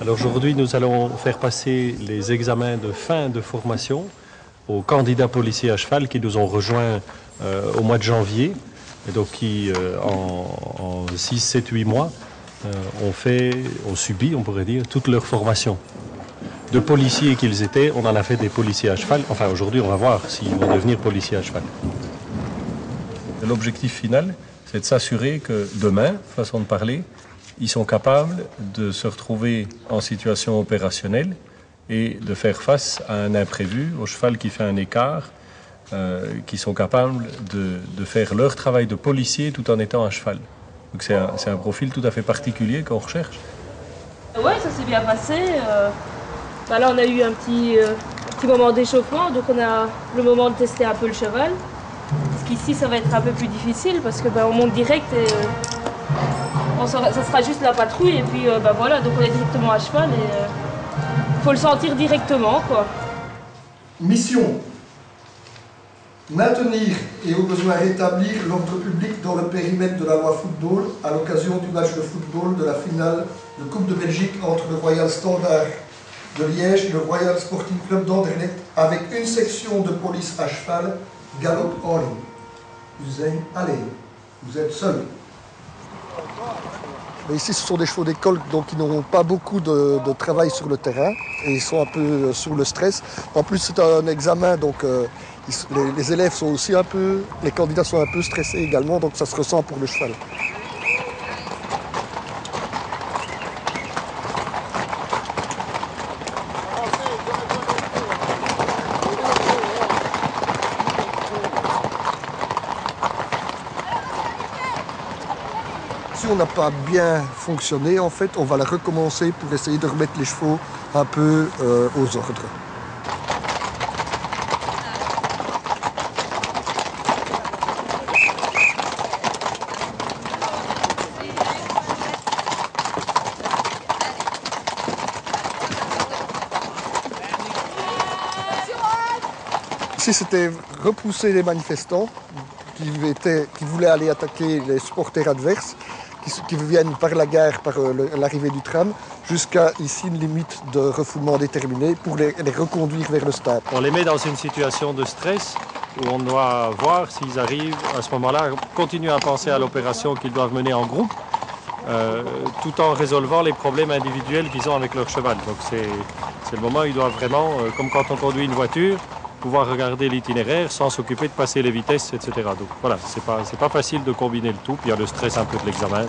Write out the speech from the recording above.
Alors aujourd'hui, nous allons faire passer les examens de fin de formation aux candidats policiers à cheval qui nous ont rejoints au mois de janvier, et donc qui, en 6, 7, 8 mois, ont subi, on pourrait dire, toute leur formation. De policiers qu'ils étaient, on en a fait des policiers à cheval. Enfin, aujourd'hui, on va voir s'ils vont devenir policiers à cheval. L'objectif final, c'est de s'assurer que demain, façon de parler, ils sont capables de se retrouver en situation opérationnelle et de faire face à un imprévu, au cheval qui fait un écart, qui sont capables de faire leur travail de policier tout en étant à cheval. Donc c'est un profil tout à fait particulier qu'on recherche. Oui, ça s'est bien passé. Là, on a eu un petit moment d'échauffement, donc on a le moment de tester un peu le cheval. Parce qu'ici, ça va être un peu plus difficile parce que on monte direct et ça sera juste la patrouille et puis voilà, donc on est directement à cheval et faut le sentir directement, quoi. Mission: maintenir et au besoin rétablir l'ordre public dans le périmètre de la loi football à l'occasion du match de football de la finale de Coupe de Belgique entre le Royal Standard de Liège et le Royal Sporting Club d'Anderlecht avec une section de police à cheval, galop en ligne. Vous êtes allez, vous êtes seul. Mais ici, ce sont des chevaux d'école, donc ils n'auront pas beaucoup de travail sur le terrain et ils sont un peu sous le stress. En plus, c'est un examen, donc les élèves sont aussi les candidats sont un peu stressés également, donc ça se ressent pour le cheval. Si on n'a pas bien fonctionné, en fait, on va la recommencer pour essayer de remettre les chevaux un peu aux ordres. Ici, c'était repousser les manifestants qui voulaient aller attaquer les supporters adverses, qui viennent par la gare, par l'arrivée du tram, jusqu'à ici une limite de refoulement déterminée pour les reconduire vers le stade. On les met dans une situation de stress où on doit voir s'ils arrivent à ce moment-là à continuer à penser à l'opération qu'ils doivent mener en groupe, tout en résolvant les problèmes individuels qu'ils ont avec leur cheval. Donc c'est le moment où ils doivent vraiment, comme quand on conduit une voiture, pouvoir regarder l'itinéraire sans s'occuper de passer les vitesses, etc. Donc voilà, c'est pas facile de combiner le tout, puis il y a le stress un peu de l'examen.